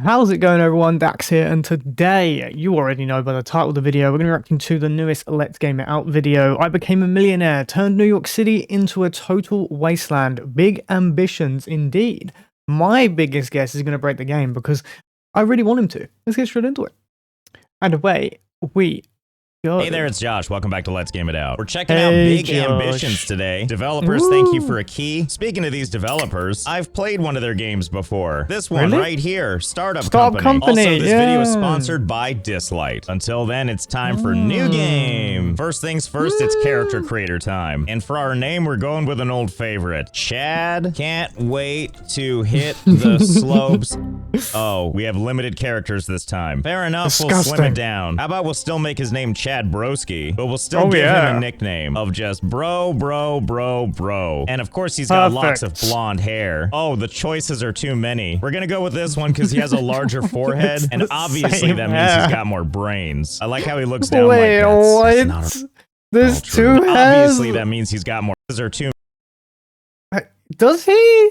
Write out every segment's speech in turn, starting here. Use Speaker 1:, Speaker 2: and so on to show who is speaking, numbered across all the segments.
Speaker 1: How's it going, everyone? Dax here, and today, you already know by the title of the video, we're going to be reacting to the newest Let's Game It Out video. I became a millionaire, turned New York City into a total wasteland. Big ambitions indeed. My biggest guess is going to break the game because I really want him to. Let's get straight into it. And away we go.
Speaker 2: Hey there, it's Josh. Welcome back to Let's Game It Out. We're checking out Big Ambitions today. Developers, thank you for a key. Speaking of these developers, I've played one of their games before. This one right here, Startup Company. Also, this video is sponsored by Daxellz. Until then, it's time for new game. First things first, it's character creator time. And for our name, we're going with an old favorite. Chad. Can't wait to hit the slopes. Oh, we have limited characters this time. Fair enough, we'll slim it down. How about we'll still make his name Chad Broski, but we'll still give him a nickname of just bro. And of course, he's got locks of blonde hair. Oh, the choices are too many. We're gonna go with this one because he has a larger forehead, and obviously that means he's got more brains. I like how he looks down like that's
Speaker 1: There's two heads?
Speaker 2: Obviously that means he's got more. Those are too
Speaker 1: Does he?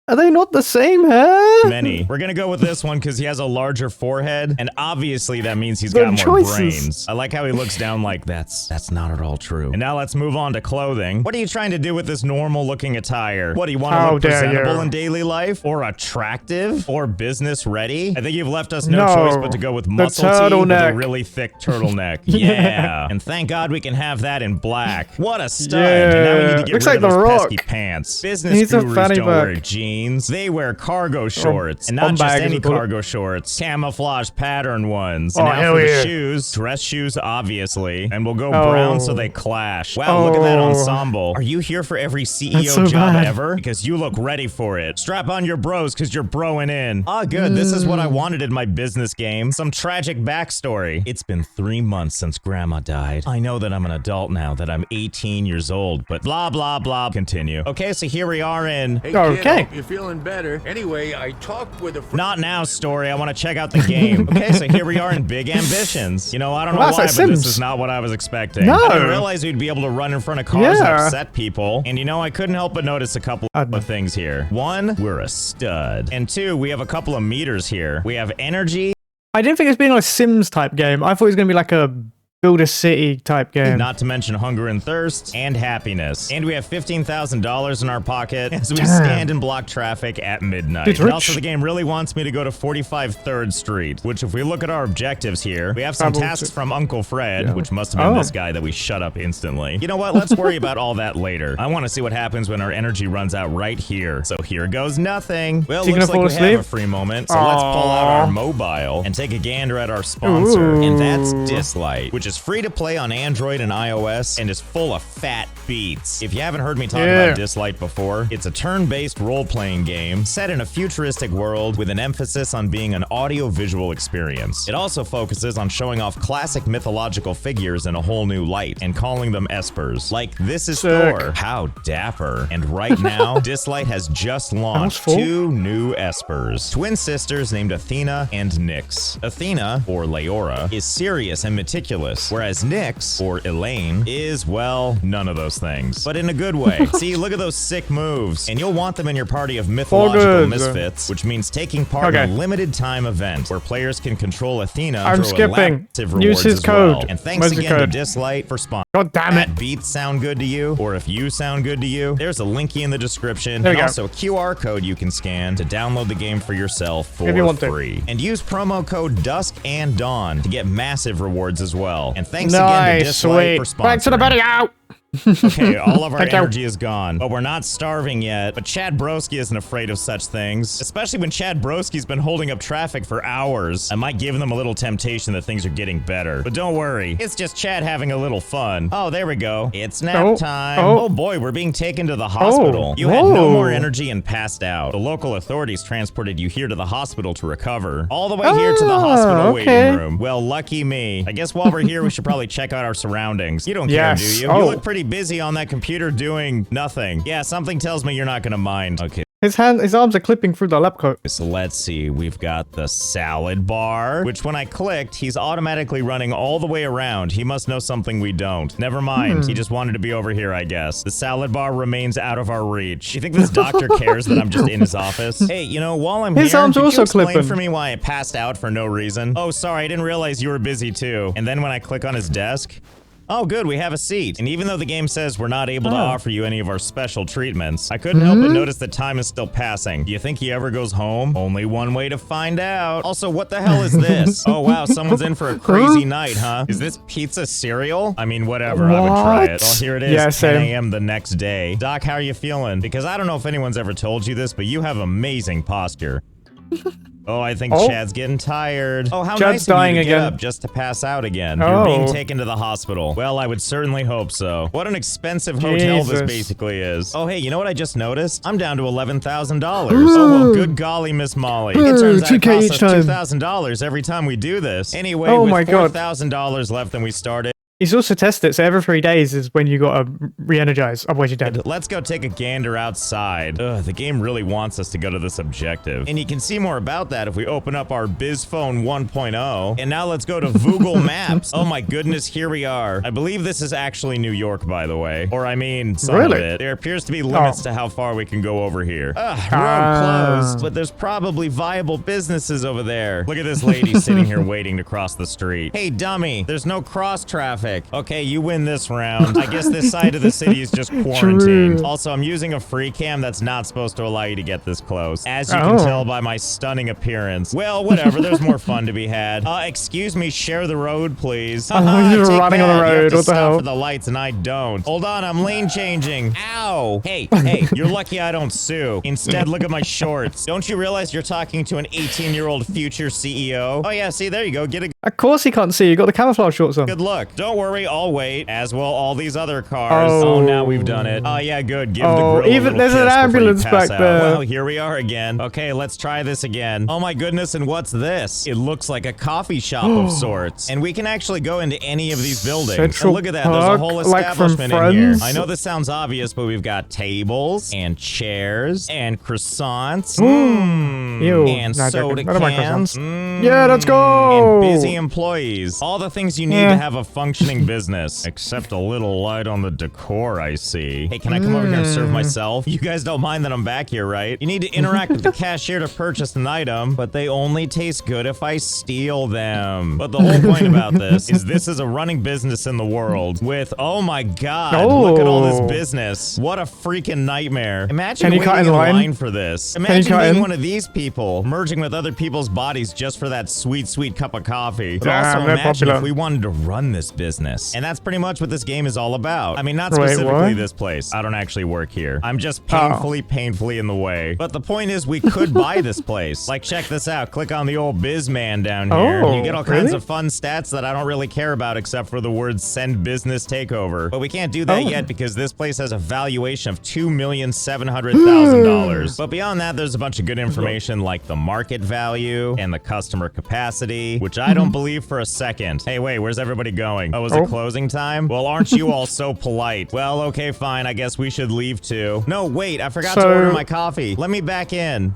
Speaker 1: Are they not the same hair?
Speaker 2: many. We're gonna go with this one because he has a larger forehead, and obviously that means he's got more brains. I like how he looks down like that's not at all true. And now let's move on to clothing. What are you trying to do with this normal looking attire? What, do you want to look presentable in daily life? Or attractive? Or business ready? I think you've left us no choice but to go with muscle tee with a really thick turtleneck. Yeah. And thank God we can have that in black. What a stud. And now we need to get rid of those pesky pants. Business gurus don't wear jeans. They wear cargo shorts, and not just any cargo shorts, camouflage pattern ones. And now for the shoes, dress shoes obviously, and we'll go brown so they clash. Wow, look at that ensemble. Are you here for every CEO job ever? Because you look ready for it. Strap on your bros because you're broing in. Ah, good, this is what I wanted in my business game. Some tragic backstory. It's been 3 months since grandma died. I know that I'm an adult now, that I'm 18 years old, but blah, blah, blah. Continue. Okay, so here we are in...
Speaker 3: Hey, kid, you're feeling better. Anyway, I talked with a friend.
Speaker 2: Not now, story. I want to check out the game. Okay, so here we are in Big Ambitions. You know, I don't know why, but this is not what I was expecting. I didn't realize we'd be able to run in front of cars and upset people. And you know, I couldn't help but notice a couple of things here. One, we're a stud. And two, we have a couple of meters here. We have energy.
Speaker 1: I didn't think it was being like a Sims type game. I thought it was going to be like a build a city type game.
Speaker 2: Not to mention hunger and thirst and happiness. And we have $15,000 in our pocket as we stand and block traffic at midnight. And also the game really wants me to go to 45 3rd Street, which if we look at our objectives here, we have some tasks from Uncle Fred, which must have been this guy that we shut up instantly. You know what? Let's worry about all that later. I want to see what happens when our energy runs out right here. So here goes nothing. Well, looks like we have a free moment. So let's pull out our mobile and take a gander at our sponsor. And that's Daxellz, which is free to play on Android and iOS and is full of fat beats. If you haven't heard me talk about Daxellz before, it's a turn-based role-playing game set in a futuristic world with an emphasis on being an audio-visual experience. It also focuses on showing off classic mythological figures in a whole new light and calling them espers. Like, this is Thor. How dapper. And right now, Daxellz has just launched 2 new espers. Twin sisters named Athena and Nyx. Athena, or Leora, is serious and meticulous, whereas Nyx, or Elaine, is, well, none of those things. But in a good way. See, look at those sick moves. And you'll want them in your party of mythological misfits, which means taking part in a limited time event where players can control Athena through elective rewards as well. And thanks again to Daxellz for sponsoring.
Speaker 1: God damn it.
Speaker 2: Beats sound good to you, or if you sound good to you, there's a linky in the description, and also a QR code you can scan to download the game for yourself for free. And use promo code Dusk and Dawn to get massive rewards as well. And thanks again to Daxellz for sponsoring.
Speaker 1: Back to the video.
Speaker 2: Okay, all of our energy is gone, but we're not starving yet. But Chad Broski isn't afraid of such things, especially when Chad Broski's been holding up traffic for hours. I might give them a little temptation that things are getting better, but don't worry, it's just Chad having a little fun. Oh, there we go. It's nap time. Oh boy, we're being taken to the hospital. You had no more energy and passed out. The local authorities transported you here to the hospital to recover. All the way here to the hospital waiting room. Well, lucky me. I guess while we're here, we should probably check out our surroundings. You don't care, do you? You look pretty busy on that computer doing nothing. Yeah, something tells me you're not gonna mind. Okay.
Speaker 1: His arms are clipping through the lab coat.
Speaker 2: So let's see, we've got the salad bar, which when I clicked, he's automatically running all the way around. He must know something we don't. Never mind, he just wanted to be over here, I guess. The salad bar remains out of our reach. You think this doctor cares that I'm just in his office? Hey, you know, while I'm
Speaker 1: his
Speaker 2: here,
Speaker 1: arms
Speaker 2: could
Speaker 1: also
Speaker 2: you explain
Speaker 1: clipping.
Speaker 2: for me why I passed out for no reason? Oh, sorry, I didn't realize you were busy too. And then when I click on his desk, oh, good, we have a seat. And even though the game says we're not able to offer you any of our special treatments, I couldn't help but notice that time is still passing. Do you think he ever goes home? Only one way to find out. Also, what the hell is this? Oh, wow, someone's in for a crazy night, huh? Is this pizza cereal? I mean, whatever, I would try it. Well, here it is,
Speaker 1: Yeah,
Speaker 2: 10 a.m. the next day. Doc, how are you feeling? Because I don't know if anyone's ever told you this, but you have amazing posture. Oh, I think Chad's getting tired. Oh, how
Speaker 1: Chad's
Speaker 2: nice of
Speaker 1: dying
Speaker 2: you to get
Speaker 1: again.
Speaker 2: up just to pass out again. You're being taken to the hospital. Well, I would certainly hope so. What an expensive hotel this basically is. Oh, hey, you know what I just noticed? I'm down to $11,000. Oh, well, good golly, Miss Molly. It turns out it costs us $2,000 every time we do this. Anyway, with $4,000 left than we started.
Speaker 1: He's also tested, so every 3 days is when you gotta re-energize, otherwise you're dead.
Speaker 2: Let's go take a gander outside. Ugh, the game really wants us to go to this objective. And you can see more about that if we open up our BizPhone 1.0. And now let's go to Google Maps. Oh my goodness, here we are. I believe this is actually New York, by the way. Or I mean, some of it. There appears to be limits to how far we can go over here. Ugh, road closed. But there's probably viable businesses over there. Look at this lady sitting here waiting to cross the street. Hey, dummy, there's no cross traffic. Okay, you win this round. I guess this side of the city is just quarantined. Also, I'm using a free cam that's not supposed to allow you to get this close. As you can tell by my stunning appearance. Well, whatever, there's more fun to be had. Excuse me, share the road, please.
Speaker 1: You're running on the road, what the hell?
Speaker 2: For the lights and I don't. Hold on, I'm lane changing. Ow! Hey, you're lucky I don't sue. Instead, look at my shorts. Don't you realize you're talking to an 18-year-old future CEO? Oh yeah, see, there you go, get a...
Speaker 1: Of course he can't see, you got the camouflage shorts on.
Speaker 2: Good luck. Don't worry, I'll wait, as will all these other cars. Oh, now we've done it. Oh, yeah, good. Give the grill
Speaker 1: even there's an ambulance back there.
Speaker 2: Well, here we are again. Okay, let's try this again. Oh my goodness, and what's this? It looks like a coffee shop of sorts. And we can actually go into any of these buildings. And look at that, there's a whole establishment in here. I know this sounds obvious, but we've got tables, and chairs, and croissants, and soda cans.
Speaker 1: Yeah, let's go!
Speaker 2: And busy employees. All the things you need to have a functioning business. Except a little light on the decor, I see. Hey, can I come over here and serve myself? You guys don't mind that I'm back here, right? You need to interact with the cashier to purchase an item, but they only taste good if I steal them. But the whole point about this is a running business in the world with, oh my god, look at all this business. What a freaking nightmare. Imagine waiting in line for this. Imagine being one of these people, merging with other people's bodies just for that sweet, sweet cup of coffee. But also imagine if we wanted to run this business. And that's pretty much what this game is all about. I mean, not specifically this place. I don't actually work here. I'm just painfully in the way. But the point is, we could buy this place. Like, check this out. Click on the old Bizman down here. You get all kinds of fun stats that I don't really care about except for the words send business takeover. But we can't do that yet because this place has a valuation of $2,700,000. But beyond that, there's a bunch of good information like the market value and the customer capacity, which I don't believe for a second. Hey, wait, where's everybody going? Oh, is it closing time? Well, aren't you all so polite? Well, okay, fine. I guess we should leave too. No, wait, I forgot to order my coffee. Let me back in.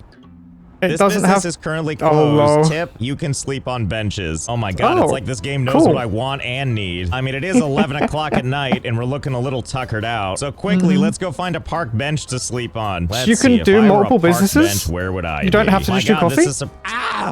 Speaker 2: This business is currently closed. Tip, you can sleep on benches. Oh my god, it's like this game knows what I want and need. I mean, it is 11 o'clock at night, and we're looking a little tuckered out. So quickly, let's go find a park bench to sleep on. Let's
Speaker 1: you can do multiple businesses?
Speaker 2: Bench, where would I
Speaker 1: You don't have to just do coffee?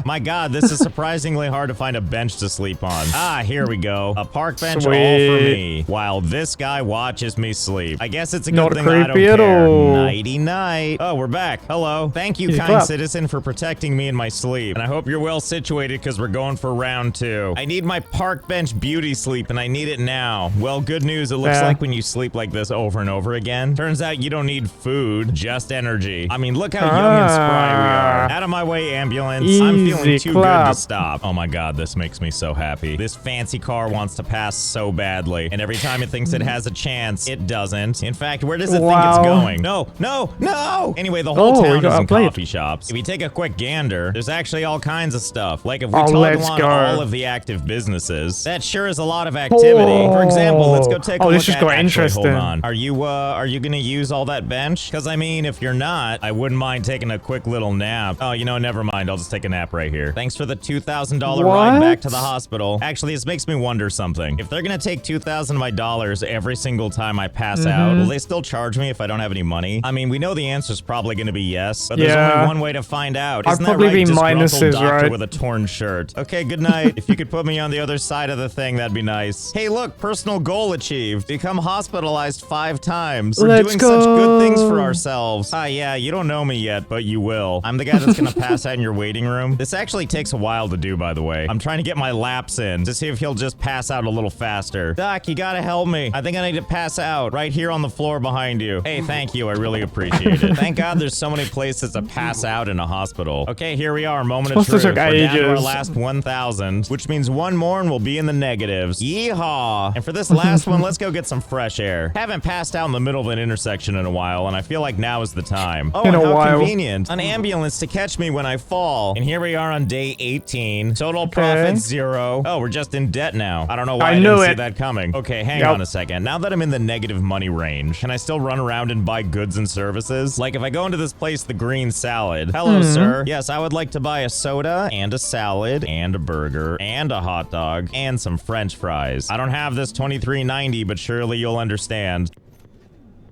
Speaker 2: My god, this is surprisingly hard to find a bench to sleep on. Here we go. A park bench all for me, while this guy watches me sleep. I guess it's a good thing I don't care. Nighty-night. Oh, we're back. Hello. Thank you, kind citizen, for protecting me in my sleep. And I hope you're well situated because we're going for round 2. I need my park bench beauty sleep and I need it now. Well, good news. It looks like when you sleep like this over and over again, turns out you don't need food, just energy. I mean, look how young and spry we are. Out of my way, ambulance. I'm feeling too good to stop. Oh my god, this makes me so happy. This fancy car wants to pass so badly. And every time it thinks it has a chance, it doesn't. In fact, where does it think it's going? No, no, no! Anyway, the whole town is in coffee shops. If you take a a quick gander, there's actually all kinds of stuff. Like if we toggle on all of the active businesses, that sure is a lot of activity. For example, let's go take a look
Speaker 1: this just
Speaker 2: at
Speaker 1: got interesting.
Speaker 2: Hold on. Are you gonna use all that bench? Because I mean, if you're not, I wouldn't mind taking a quick little nap. Oh, you know, never mind. I'll just take a nap right here. Thanks for the $2,000 ride back to the hospital. Actually, this makes me wonder something. If they're gonna take $2,000 of my dollars every single time I pass out, will they still charge me if I don't have any money? I mean, we know the answer's probably gonna be yes, but there's only one way to find out. Isn't that right?
Speaker 1: Be minuses,
Speaker 2: doctor with a torn shirt. Okay, good night. If you could put me on the other side of the thing, that'd be nice. Hey, look, personal goal achieved. Become hospitalized 5 times. We're doing such good things for ourselves. Yeah, you don't know me yet, but you will. I'm the guy that's gonna pass out in your waiting room. This actually takes a while to do, by the way. I'm trying to get my laps in to see if he'll just pass out a little faster. Doc, you gotta help me. I think I need to pass out right here on the floor behind you. Hey, thank you. I really appreciate it. Thank God there's so many places to pass out in a hospital. Okay, here we are, moment of truth. We're down to our last 1,000, which means one more and we'll be in the negatives. Yeehaw! And for this last one, let's go get some fresh air. Haven't passed out in the middle of an intersection in a while, and I feel like now is the time. Oh, and how convenient. An ambulance to catch me when I fall. And here we are on day 18. Total profit 0. Oh, we're just in debt now. I don't know why I didn't see that coming. Okay, hang on a second. Now that I'm in the negative money range, can I still run around and buy goods and services? Like if I go into this place, the green salad. Hello, sir. Yes, I would like to buy a soda and a salad and a burger and a hot dog and some French fries. I don't have this $23.90, but surely you'll understand.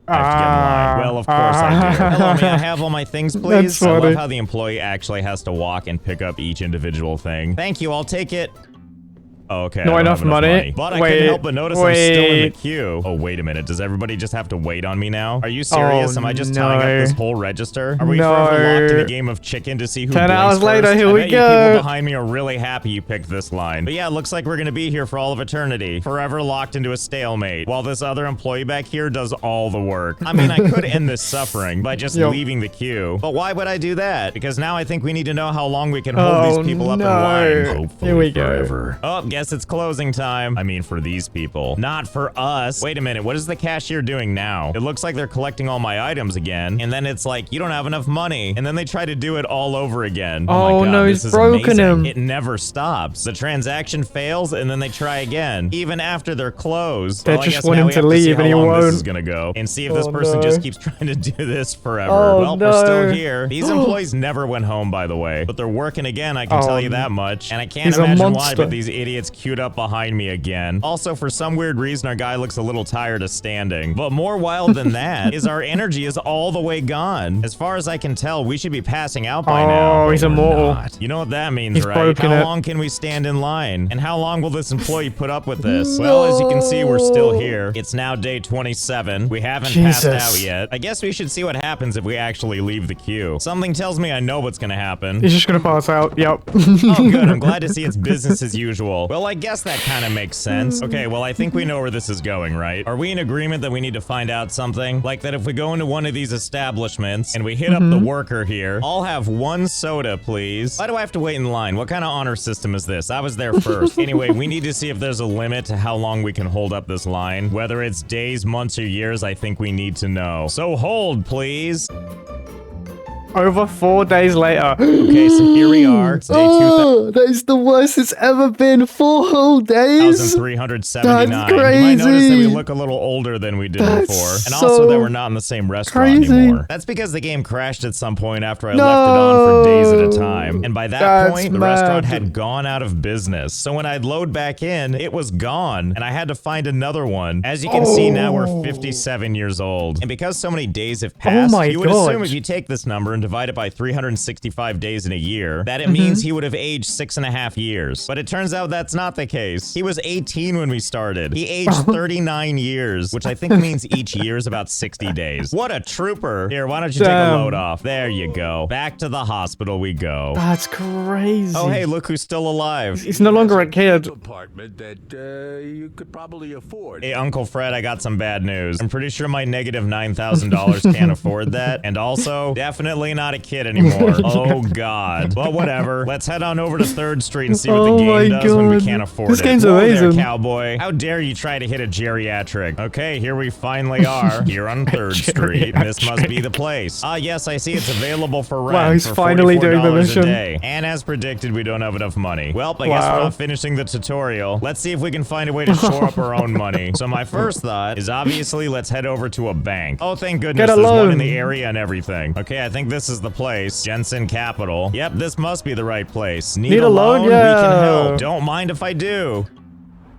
Speaker 2: I have to get in line. Well, of course I do. Hello, may I have all my things, please? I love how the employee actually has to walk and pick up each individual thing. Thank you, I'll take it. Okay, not enough money. But I couldn't help but notice I'm still in the queue. Oh, wait a minute. Does everybody just have to wait on me now? Are you serious? Am I just tying up this whole register? Are we forever locked in a game of chicken to see who 10 hours later, here we go. People behind me are really happy you picked this line. But yeah, it looks like we're gonna be here for all of eternity. Forever locked into a stalemate. While this other employee back here does all the work. I mean, I could end this suffering by just leaving the queue. But why would I do that? Because now I think we need to know how long we can hold these people up in line. Hopefully here we forever. Oh, guess it's closing time. I mean, for these people, not for us. Wait a minute, what is the cashier doing now? It looks like they're collecting all my items again, and then it's like, you don't have enough money, and then they try to do it all over again. Oh my God, no, he's broken him. It never stops. The transaction fails, and then they try again, even after they're closed. They just want him to leave, and he won't. This is gonna go, and see if this person just keeps trying to do this forever. Well, we're still here. These employees never went home, by the way, but they're working again, I can tell you that much, and I can't imagine why, but these idiots queued up behind me again. Also, for some weird reason, our guy looks a little tired of standing. But more wild than that is our energy is all the way gone. As far as I can tell, we should be passing out by now. Oh, he's immortal. You know what that means, right? How long can we stand in line? And how long will this employee put up with this? Well, as you can see, we're still here. It's now day 27. We haven't passed out yet. I guess we should see what happens if we actually leave the queue. Something tells me I know what's gonna happen. He's just gonna pass out. Yep. Oh, good. I'm glad to see it's business as usual. Well, I guess that kind of makes sense. Okay, well, I think we know where this is going, right? Are we in agreement that we need to find out something? Like that if we go into one of these establishments and we hit up the worker here, I'll have 1 soda, please. Why do I have to wait in line? What kind of honor system is this? I was there first. Anyway, we need to see if there's a limit to how long we can hold up this line. Whether it's days, months, or years, I think we need to know. So hold, please. Over 4 days later. Okay, so here we are. It's day 2.
Speaker 1: That is the worst it's ever been. 4 whole days.
Speaker 2: 1,379.
Speaker 1: That's crazy.
Speaker 2: You might notice that we look a little older than we did before. And also that we're not in the same restaurant anymore. That's because the game crashed at some point after I left it on for days at a time. And by that point, the restaurant had gone out of business. So when I'd load back in, it was gone. And I had to find another one. As you can see, now we're 57 years old. And because so many days have passed, you would assume if you take this number and divide it by 365 days in a year, that it means he would have aged 6.5 years. But it turns out that's not the case. He was 18 when we started. He aged 39 years, which I think means each year is about 60 days. What a trooper. Here, why don't you take a load off? There you go. Back to the hospital we go. That's crazy. Oh, hey, look who's still alive. He's no longer a kid.
Speaker 3: Apartment that you could probably afford.
Speaker 2: Hey, Uncle Fred, I got some bad news. I'm pretty sure my negative $9,000 can't afford that. And also, definitely definitely not a kid anymore. Oh, God. Well, whatever. Let's head on over to 3rd Street and see what the game does when we can't afford
Speaker 1: this
Speaker 2: it.
Speaker 1: Game's
Speaker 2: Whoa
Speaker 1: amazing.
Speaker 2: there, cowboy. How dare you try to hit a geriatric? Okay, here we finally are. Here on 3rd Street. This must be the place. Ah, yes, I see it's available for rent.
Speaker 1: Wow, he's
Speaker 2: for
Speaker 1: finally doing the
Speaker 2: $44
Speaker 1: mission.
Speaker 2: a day. And as predicted, we don't have enough money. Well, I guess we're not finishing the tutorial. Let's see if we can find a way to shore up our own money. So my first thought is obviously let's head over to a bank. Oh, thank goodness there's one in the area and everything. Okay, I think this is the place. Jensen Capital. Yep, this must be the right place. Need a loan? We can help. Don't mind if I do.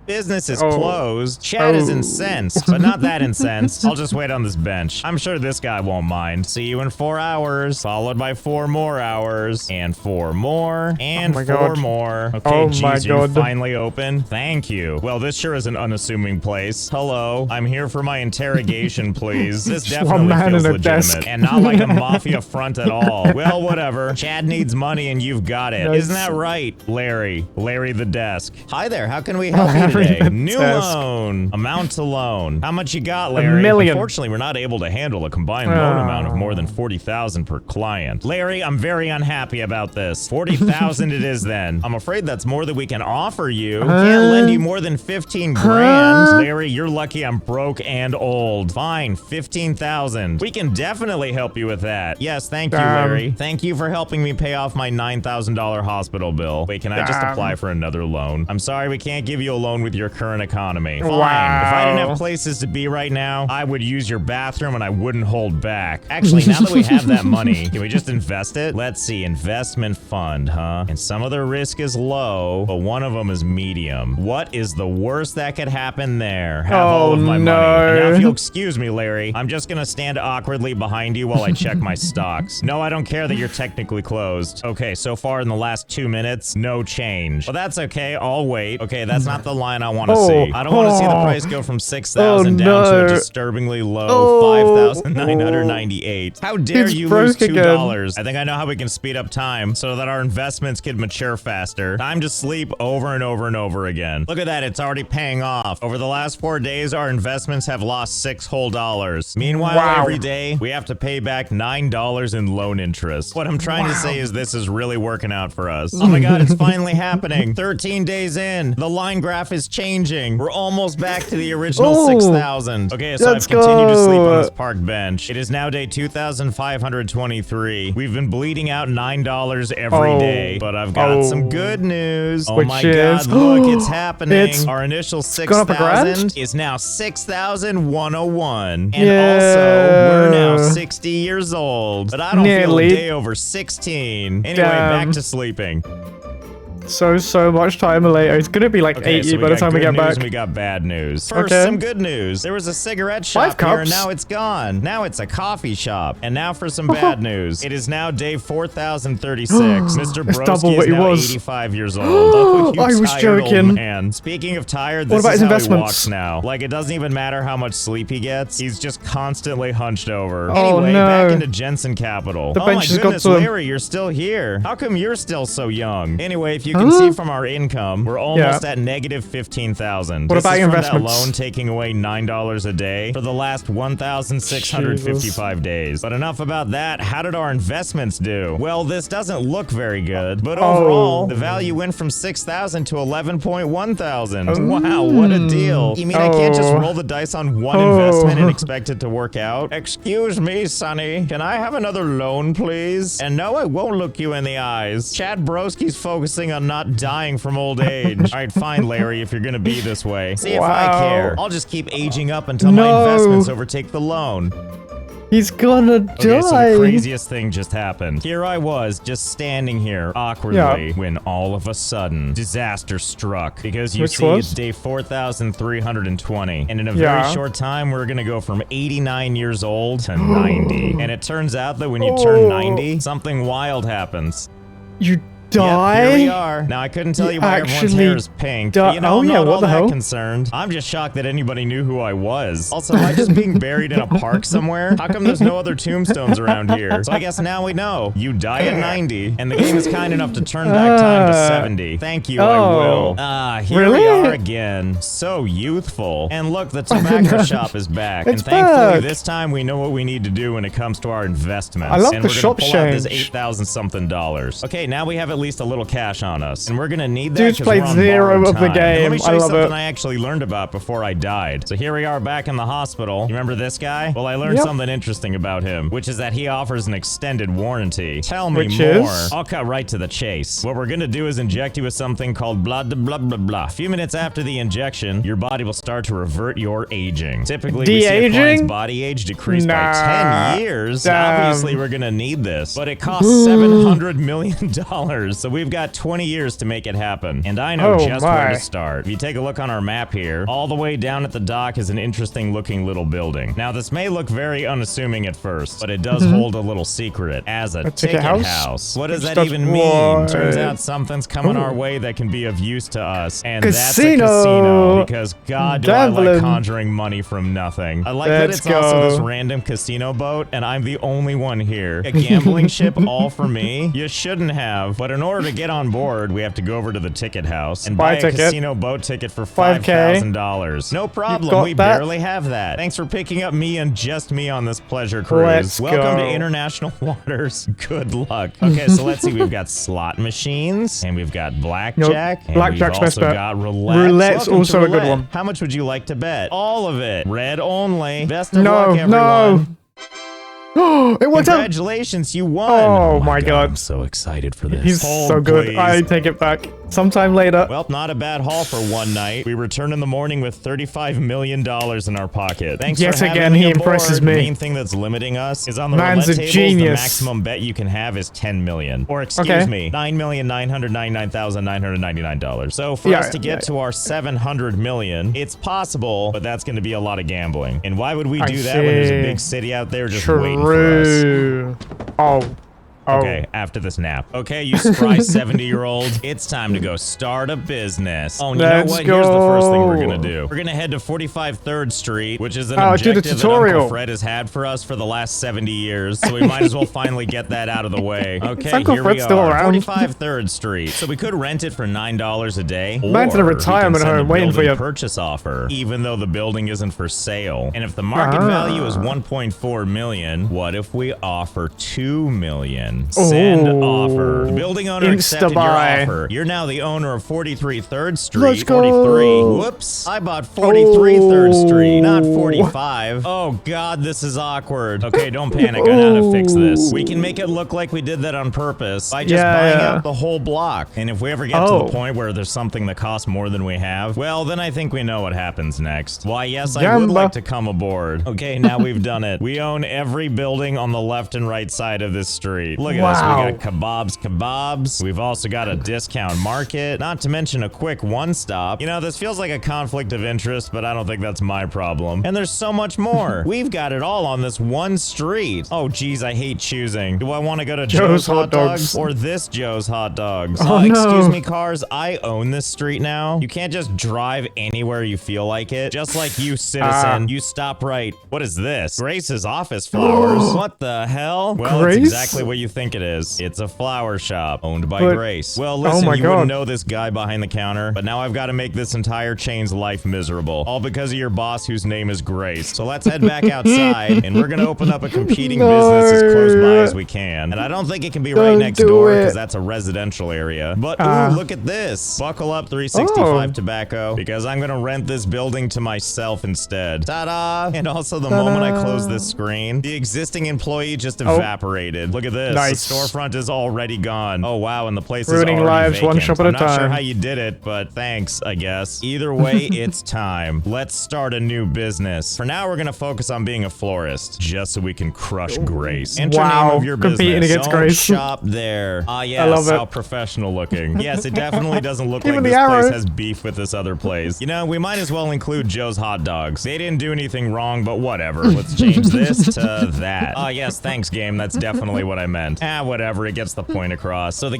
Speaker 2: Business is closed. Chad is incensed, but not that incensed. I'll just wait on this bench. I'm sure this guy won't mind. See you in 4 hours, followed by 4 more hours, and 4 more, and 4 more. Okay, geez, you finally open? Thank you. Well, this sure is an unassuming place. Hello, I'm here for my interrogation, please. This definitely feels legitimate, and not like a mafia front at all. Well, whatever. Chad needs money, and you've got it. Isn't that right, Larry? Larry the desk. Hi there, how can we help you today? New loan. Amount to loan. How much you got, Larry? $1 million. Unfortunately, we're not able to handle a combined loan amount of more than $40,000 per client. Larry, I'm very unhappy about this. $40,000 it is then. I'm afraid that's more than we can offer you. Can't lend you more than 15 grand. Larry, you're lucky I'm broke and old. Fine, 15,000. We can definitely help you with that. Yes, thank you, Larry. Thank you for helping me pay off my $9,000 hospital bill. Wait, can I just apply for another loan? I'm sorry, we can't give you a loan with your current economy. Fine. If I didn't have places to be right now, I would use your bathroom and I wouldn't hold back. Actually, now that we have that money, can we just invest it? Let's see, investment fund, huh? And some of the risk is low, but one of them is medium. What is the worst that could happen there? Have all of my money. And now if you'll excuse me, Larry, I'm just gonna stand awkwardly behind you while I check my stocks. No, I don't care that you're technically closed. Okay, so far in the last 2 minutes, no change. Well, that's okay, I'll wait. Okay, that's not the line I want to see. I don't want to see the price go from 6,000 down to a disturbingly low 5,998. How dare you lose $2? I think I know how we can speed up time so that our investments can mature faster. Time to sleep over and over and over again. Look at that, it's already paying off. Over the last 4 days, our investments have lost $6 whole. Meanwhile, every day, we have to pay back $9 in loan interest. What I'm trying to say is this is really working out for us. Oh my god, it's finally happening. 13 days in, the line graph is changing. We're almost back to the original 6,000. Okay, so I've continued to sleep on this park bench. It is now day 2,523. We've been bleeding out $9 every day, but I've got some good news. Oh my god, look, it's happening. Our initial 6,000 is now 6,101. And also, we're now 60 years old. But I don't feel a day over 16. Anyway, back to sleeping.
Speaker 1: So much time later. It's gonna be like 80 by the time we get back.
Speaker 2: We got bad news. First, some good news. There was a cigarette shop here, and now it's gone. Now it's a coffee shop. And now for some bad news. It is now day 4,036. Mr. Broski is now 85 years old. Oh, you
Speaker 1: I was joking.
Speaker 2: Old man. Speaking of tired, this is how he walks now. Like, it doesn't even matter how much sleep he gets. He's just constantly hunched over. Anyway, back into Jensen Capital.
Speaker 1: The bench
Speaker 2: my goodness, Larry, you're still here. How come you're still so young? Anyway, if you can see from our income, we're almost at negative 15,000.
Speaker 1: What about investments?
Speaker 2: That loan taking away $9 a day for the last 1,655 days. But enough about that. How did our investments do? Well, this doesn't look very good, but overall, the value went from 6,000 to 11.1 thousand. Wow, what a deal. You mean I can't just roll the dice on one investment and expect it to work out? Excuse me, Sonny. Can I have another loan, please? And no, I won't look you in the eyes. Chad Broski's focusing on not dying from old age. All right, fine, Larry, if you're gonna be this way. See if I care. I'll just keep aging up until my investments overtake the loan.
Speaker 1: He's gonna die.
Speaker 2: Okay, so the craziest thing just happened. Here I was, just standing here, awkwardly, when all of a sudden, disaster struck. Because you see, it's day 4,320. And in a very short time, we're gonna go from 89 years old to 90. And it turns out that when you turn 90, something wild happens.
Speaker 1: die?
Speaker 2: Yep, here we are. Now, I couldn't tell you why everyone's hair is pink. But, you know, I'm not all that concerned. I'm just shocked that anybody knew who I was. Also, am I just being buried in a park somewhere? How come there's no other tombstones around here? So I guess now we know. You die at 90, and the game is kind enough to turn back time to 70. Thank you, I will. Here we are again. So youthful. And look, the tobacco shop is back. And thankfully, this time we know what we need to do when it comes to our investments.
Speaker 1: I love
Speaker 2: and
Speaker 1: the
Speaker 2: we're
Speaker 1: shop
Speaker 2: gonna pull out
Speaker 1: change.
Speaker 2: this $8,000-something. Okay, now we have at least a little cash on us, and we're gonna need that.
Speaker 1: Dude's played zero of the game.
Speaker 2: Let me show you something
Speaker 1: it.
Speaker 2: I actually learned about before I died. So here we are back in the hospital. You remember this guy? Well, I learned something interesting about him, which is that he offers an extended warranty. Tell me more. I'll cut right to the chase. What we're gonna do is inject you with something called blah blah blah blah. A few minutes after the injection, your body will start to revert your aging. Typically, we see a client's body age decrease by 10 years. Obviously, we're gonna need this, but it costs $700 million, so we've got 20 years to make it happen. And I know just where to start. If you take a look on our map here, all the way down at the dock is an interesting looking little building. Now, this may look very unassuming at first, but it does hold a little secret as a ticket house. What does that even mean? Turns out something's coming our way that can be of use to us, and that's a casino, because God, do I like conjuring money from nothing. I like that it's also this random casino boat, and I'm the only one here. A gambling ship all for me? You shouldn't have, but in order to get on board, we have to go over to the ticket house and buy a casino boat ticket for $5,000. No problem, we barely have that. Thanks for picking up me and just me on this pleasure cruise. Welcome to international waters. Good luck. Okay, so let's see. We've got slot machines, and we've got blackjack. And
Speaker 1: Blackjack's
Speaker 2: we've also got roulette.
Speaker 1: Roulette's also a good one.
Speaker 2: How much would you like to bet? All of it. Red only. Best of luck, everyone.
Speaker 1: It worked out.
Speaker 2: Congratulations, you won.
Speaker 1: Oh my God.
Speaker 2: I'm so excited for this.
Speaker 1: He's so good. I take it back. Sometime later.
Speaker 2: Well, not a bad haul for one night. We return in the morning with $35 million in our pocket. Thanks for having
Speaker 1: again,
Speaker 2: me
Speaker 1: he
Speaker 2: aboard.
Speaker 1: impresses me.
Speaker 2: The main thing that's limiting us is on the
Speaker 1: Man's
Speaker 2: roulette
Speaker 1: a
Speaker 2: tables,
Speaker 1: genius.
Speaker 2: the maximum bet you can have is $10 million. Or excuse me, $9,999,999. So for us to get to our $700 million, it's possible, but that's going to be a lot of gambling. And why would we do that when there's a big city out there just waiting for us? Okay, after this nap. Okay, you spry 70-year-old, it's time to go start a business. Oh, and you know what? Here's the first thing we're gonna do. We're gonna head to 45 3rd Street, which is an objective that Uncle Fred has had for us for the last 70 years, so we might as well finally get that out of the way. Okay, here we are, 45 3rd Street. So we could rent it for $9 a day, or
Speaker 1: Man's in a retirement home waiting for you.
Speaker 2: Purchase offer, even though the building isn't for sale. And if the market value is $1.4 million, what if we offer $2 million? Send offer. The building owner accepted your offer. You're now the owner of 43 3rd Street.
Speaker 1: Let's go.
Speaker 2: 43. Whoops. I bought 43 3rd Street, not 45. Oh, God, this is awkward. Okay, don't panic. I know how to fix this. We can make it look like we did that on purpose by just buying out the whole block. And if we ever get to the point where there's something that costs more than we have, well, then I think we know what happens next. Why, yes, I would like to come aboard. Okay, now we've done it. We own every building on the left and right side of this street. Look at this. We got kebabs. We've also got a discount market, not to mention a quick one-stop. You know, this feels like a conflict of interest, but I don't think that's my problem. And there's so much more. We've got it all on this one street. Oh, geez, I hate choosing. Do I want to go to Joe's Hot Dogs or this Joe's Hot Dogs? Excuse me, cars. I own this street now. You can't just drive anywhere you feel like it. Just like you, citizen. You stop right. What is this? Grace's office flowers. What the hell? Well, it's exactly what you think it is. It's a flower shop owned by Grace. Well, listen, you wouldn't know this guy behind the counter, but now I've got to make this entire chain's life miserable. All because of your boss whose name is Grace. So let's head back outside, and we're going to open up a competing business as close by as we can. And I don't think it can be right next door, because that's a residential area. But, ooh, look at this. Buckle up, 365 Tobacco, because I'm going to rent this building to myself instead. Ta-da! And also, the moment I close this screen, the existing employee just evaporated. Look at this.
Speaker 1: Nice.
Speaker 2: The storefront is already gone. Oh, wow, and the place is
Speaker 1: Ruining
Speaker 2: already
Speaker 1: lives
Speaker 2: vacant.
Speaker 1: one shop at a
Speaker 2: I'm not sure
Speaker 1: time.
Speaker 2: how you did it, but thanks, I guess. Either way, it's time. Let's start a new business. For now, we're going to focus on being a florist, just so we can crush Grace. Enter name of your
Speaker 1: competing
Speaker 2: business.
Speaker 1: against
Speaker 2: Don't
Speaker 1: Grace.
Speaker 2: shop there. Ah, yes,
Speaker 1: I love it.
Speaker 2: how professional looking. Yes, it definitely doesn't look like
Speaker 1: Even
Speaker 2: this
Speaker 1: the arrow.
Speaker 2: place has beef with this other place. You know, we might as well include Joe's Hot Dogs. They didn't do anything wrong, but whatever. Let's change this to that. Ah, yes, thanks, game. That's definitely what I meant. Ah, whatever. It gets the point across. So the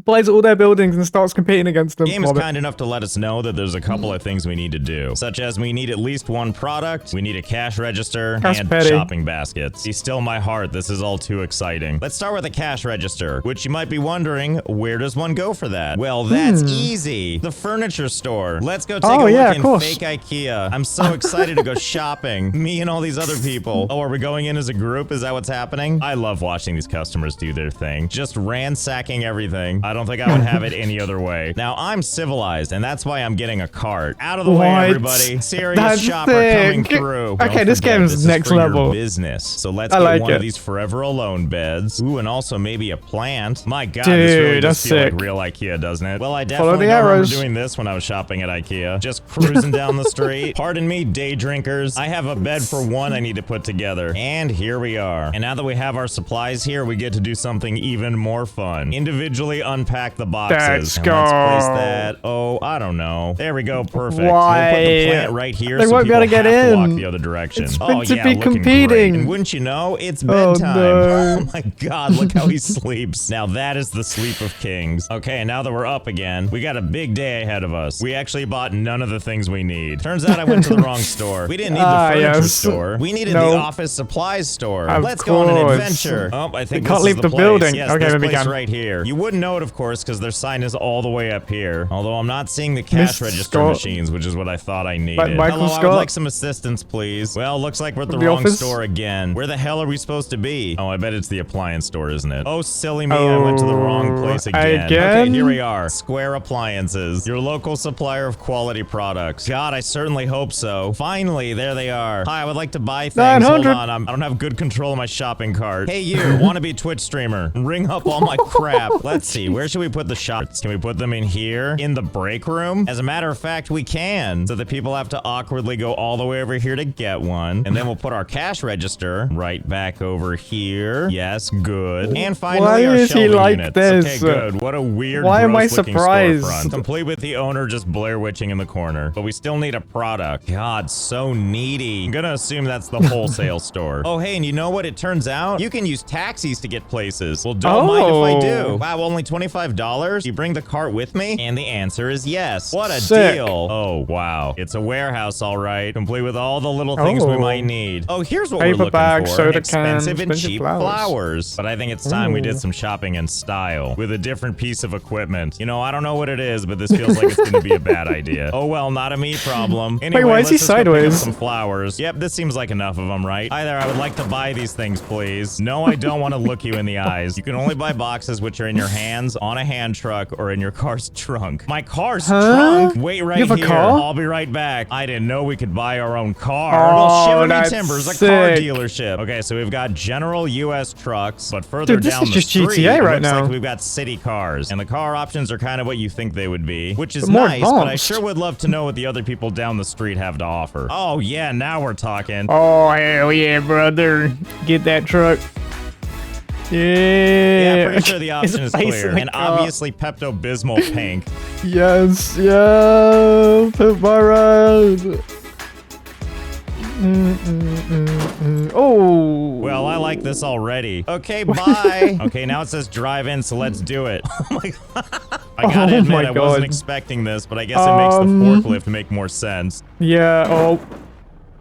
Speaker 1: buys all their buildings and starts competing against them.
Speaker 2: The game is
Speaker 1: Love it.
Speaker 2: kind enough to let us know that there's a couple of things we need to do, such as we need at least one product, we need a cash register,
Speaker 1: That's
Speaker 2: and
Speaker 1: petty.
Speaker 2: shopping baskets. See, still my heart, this is all too exciting. Let's start with a cash register, which you might be wondering, where does one go for that? Well, that's easy. The furniture store. Let's go take a look in fake IKEA. I'm so excited to go shopping. Me and all these other people. Oh, are we going in as a group? Is that what's happening? I love watching these customers do their thing. Just ransacking everything. I don't think I would have it any other way. Now, I'm civilized, and that's why I'm getting a cart. Out of the way, everybody. Serious shopper coming through.
Speaker 1: Okay, this game is next level.
Speaker 2: Business. So let's get one of these forever alone beds. Ooh, and also maybe a plant. My God, this really does feel like real IKEA, doesn't it? Well, I definitely don't remember doing this when I was shopping at IKEA. Just cruising down the street. Pardon me, day drinkers. I have a bed for one I need to put together. And here we are. And now that we have our supplies here, we get to do something even more fun. Individually unpack the boxes.
Speaker 1: Let's go.
Speaker 2: Let's place that. Oh, I don't know. There we go. Perfect.
Speaker 1: Why?
Speaker 2: We'll put the plant right here
Speaker 1: They
Speaker 2: so
Speaker 1: won't be
Speaker 2: people
Speaker 1: able to get
Speaker 2: have to
Speaker 1: in.
Speaker 2: walk the other direction.
Speaker 1: It's
Speaker 2: Oh,
Speaker 1: meant to
Speaker 2: yeah,
Speaker 1: be
Speaker 2: looking
Speaker 1: competing.
Speaker 2: great. And wouldn't you know, it's bedtime.
Speaker 1: No.
Speaker 2: Oh my God, look how he sleeps. Now that is the sleep of kings. Okay, and now that we're up again, we got a big day ahead of us. We actually bought none of the things we need. Turns out I went to the wrong store. We didn't need the furniture store. We needed the office supplies store. Let's go on an adventure. Oh, I think
Speaker 1: we can't leave the
Speaker 2: place.
Speaker 1: building.
Speaker 2: Yes,
Speaker 1: okay,
Speaker 2: this
Speaker 1: maybe
Speaker 2: place
Speaker 1: can.
Speaker 2: right here. You wouldn't know it, of course, because their sign is all the way up here. Although I'm not seeing the cash register machines, which is what I thought I needed.
Speaker 1: Michael
Speaker 2: Hello,
Speaker 1: Scott?
Speaker 2: I would like some assistance, please. Well, looks like we're at the wrong store again. Where the hell are we supposed to be? Oh, I bet it's the appliance store, isn't it? Oh, silly me, I went to the wrong place again. Okay, here we are. Square Appliances, your local supplier of quality products. God, I certainly hope so. Finally, there they are. Hi, I would like to buy things.
Speaker 1: 900.
Speaker 2: Hold on, I don't have good control of my shopping cart. Hey, you, wannabe Twitch streamer, ring up all my crap. Let's see, where should we put the shots? Can we put them in here? In the break room? As a matter of fact, we can. So the people have to awkwardly go all the way over here to get one. And then we'll put our cash register right back over here. Yes, good. And finally, our shelving units. Okay, good. What a weird,
Speaker 1: Why am I
Speaker 2: gross-looking
Speaker 1: surprised?
Speaker 2: storefront. Complete with the owner just Blair Witching in the corner. But we still need a product. God, so needy. I'm gonna assume that's the wholesale store. Oh, hey, and you know what? It turns out you can use taxis to get places. Well, don't mind if I do. Wow, only $25? You bring the cart with me? And the answer is yes. What a deal. Oh, wow. It's a warehouse, all right. Complete with all the little things we might need. Oh, here's what we're looking for.
Speaker 1: Soda
Speaker 2: Expensive
Speaker 1: cans,
Speaker 2: and cheap flowers. But I think it's time we did some shopping in style with a different piece of equipment. You know, I don't know what it is, but this feels like it's going to be a bad idea. Oh, well, not a me problem. Anyway,
Speaker 1: why is he sideways?
Speaker 2: Some flowers. Yep, this seems like enough of them, right? Hi there, I would like to buy these things, please. No, I don't want to look you in the eyes. You can only buy boxes which are in your hands, on a hand truck, or in your car's trunk. My car's trunk? Wait right here. I'll be right back. I didn't know we could buy our own car. Well, Shiver Me Timbers, a car dealership. Okay, so we've got general U.S. trucks, but further down the street,
Speaker 1: GTA right
Speaker 2: it looks
Speaker 1: now.
Speaker 2: like we've got city cars. And the car options are kind of what you think they would be, which is nice, but I sure would love to know what the other people down the street have to offer. Oh, yeah, now we're talking.
Speaker 1: Oh, hell yeah, brother. Get that truck. Yeah.
Speaker 2: Pretty sure the option is clear. And obviously Pepto-Bismol pink.
Speaker 1: Yes, yeah. Put my ride. Oh.
Speaker 2: Well, I like this already. Okay, bye. Okay, now it says drive in, so let's do it. Oh my God. I gotta admit, I wasn't expecting this, but I guess it makes the forklift make more sense.
Speaker 1: Yeah, oh.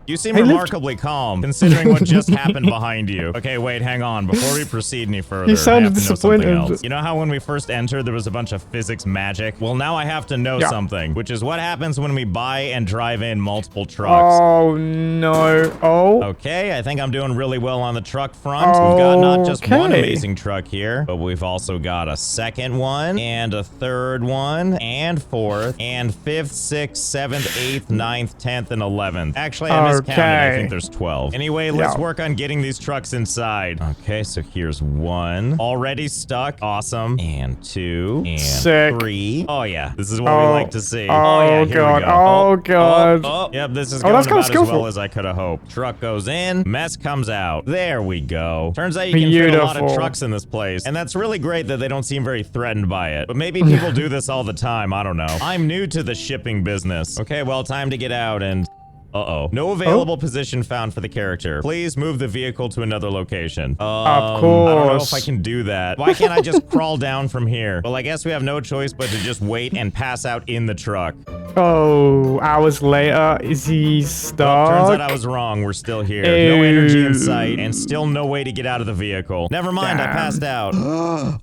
Speaker 2: You seem remarkably calm, considering what just happened behind you. Okay, wait, hang on. Before we proceed any further,
Speaker 1: You sounded
Speaker 2: I have to know something
Speaker 1: disappointed.
Speaker 2: else. You know how when we first entered, there was a bunch of physics magic? Well, now I have to know something, which is what happens when we buy and drive in multiple trucks.
Speaker 1: Oh, no. Oh.
Speaker 2: Okay, I think I'm doing really well on the truck front. We've got not just one amazing truck here, but we've also got a second one, and a third one, and fourth, and fifth, sixth, seventh, eighth, ninth, 10th, and 11th. Actually, I miscounted. I think there's 12. Anyway, let's work on getting these trucks inside. Okay, so here's one. Already stuck. Awesome. And two. And three. Oh, yeah. This is what we like to see.
Speaker 1: Oh,
Speaker 2: yeah, here
Speaker 1: God.
Speaker 2: we go.
Speaker 1: Oh, God.
Speaker 2: Oh, yep, this is going about as well as I could have hoped. Truck goes in, mess comes out. There we go. Turns out you can fit a lot of trucks in this place, and that's really great that they don't seem very threatened by it. But maybe people do this all the time. I don't know. I'm new to the shipping business. Okay, well, time to get out and... Uh-oh. No available position found for the character. Please move the vehicle to another location.
Speaker 1: Of course.
Speaker 2: I don't know if I can do that. Why can't I just crawl down from here? Well, I guess we have no choice but to just wait and pass out in the truck.
Speaker 1: Oh, hours later, is he stuck?
Speaker 2: Well, turns out I was wrong. We're still here.
Speaker 1: Ew.
Speaker 2: No energy in sight, and still no way to get out of the vehicle. Never mind,
Speaker 1: Damn.
Speaker 2: I passed out.
Speaker 1: No.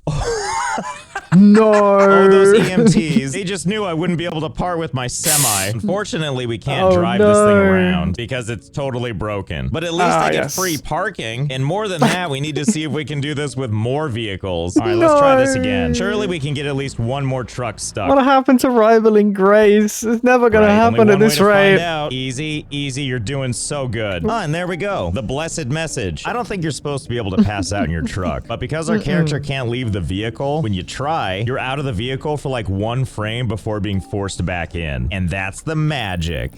Speaker 2: Oh, those EMTs. They just knew I wouldn't be able to part with my semi. Unfortunately, we can't drive this thing around because it's totally broken. But at least I get free parking. And more than that, we need to see if we can do this with more vehicles. All right, let's try this again. Surely we can get at least one more truck stuck.
Speaker 1: What happened to rivaling Grace? It's never gonna happen at this rate.
Speaker 2: Easy, easy. You're doing so good. Ah, and there we go. The blessed message. I don't think you're supposed to be able to pass out in your truck. But because our character can't leave the vehicle, when you try, you're out of the vehicle for like 1 frame before being forced back in. And that's the magic.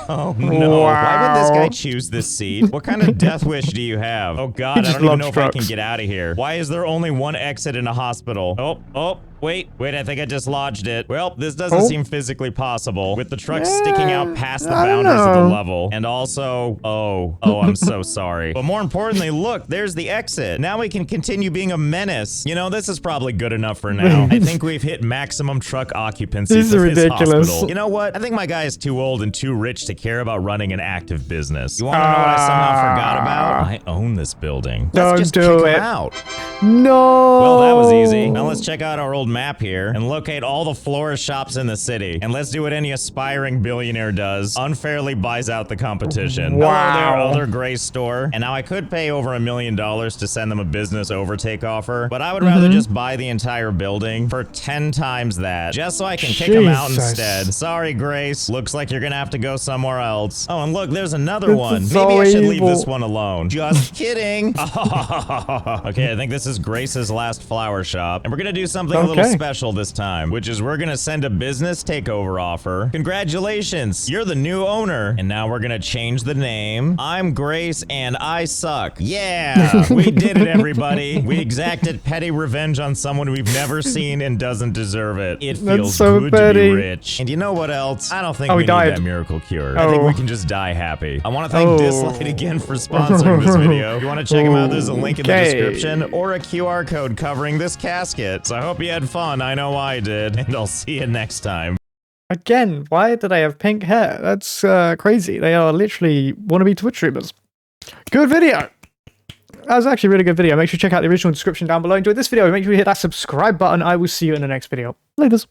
Speaker 2: Oh no.
Speaker 1: Wow.
Speaker 2: Why would this guy choose this seat? What kind of death wish do you have? Oh god, I don't even know if I can get out of here. Why is there only one exit in a hospital? Oh. Wait, I think I just lodged it. Well, this doesn't seem physically possible with the truck sticking out past the boundaries of the level. And also, oh, I'm so sorry. But more importantly, look, there's the exit. Now we can continue being a menace. You know, this is probably good enough for now. I think we've hit maximum truck occupancy
Speaker 1: This is ridiculous.
Speaker 2: hospital. You know what? I think my guy is too old and too rich to care about running an active business. You want to know what I somehow forgot about? I own this building. Let's just kick him out.
Speaker 1: No.
Speaker 2: Well, that was easy. Now let's check out our old map here and locate all the florist shops in the city. And let's do what any aspiring billionaire does. Unfairly buys out the competition.
Speaker 1: Wow.
Speaker 2: Hello there, other gray store. And now I could pay over $1 million to send them a business overtake offer, but I would rather just buy the entire building for 10 times that, just so I can kick them out instead. Sorry, Grace. Looks like you're gonna have to go somewhere else. Oh, and look, there's another one.
Speaker 1: So
Speaker 2: Maybe I should leave
Speaker 1: evil.
Speaker 2: this one alone. Just kidding. Okay, I think this is Grace's last flower shop, and we're gonna do something a little special this time, which is we're gonna send a business takeover offer. Congratulations, you're the new owner. And now we're gonna change the name. I'm Grace and I suck. Yeah, we did it, everybody. We exacted petty revenge on someone we've never seen and doesn't deserve it. It feels
Speaker 1: so
Speaker 2: good
Speaker 1: petty.
Speaker 2: to be rich. And you know what else? I don't think we need
Speaker 1: died.
Speaker 2: that miracle cure. I think we can just die happy. I want to thank Daxellz again for sponsoring this video. If you want to check them out, there's a link in the description or a QR code covering this casket. So I hope you had fun. I know I did. And I'll see you next time.
Speaker 1: Again, why do they have pink hair? That's crazy. They are literally wannabe Twitch streamers. Good video. That was actually a really good video. Make sure you check out the original description down below. Enjoyed this video. Make sure you hit that subscribe button. I will see you in the next video. Laters.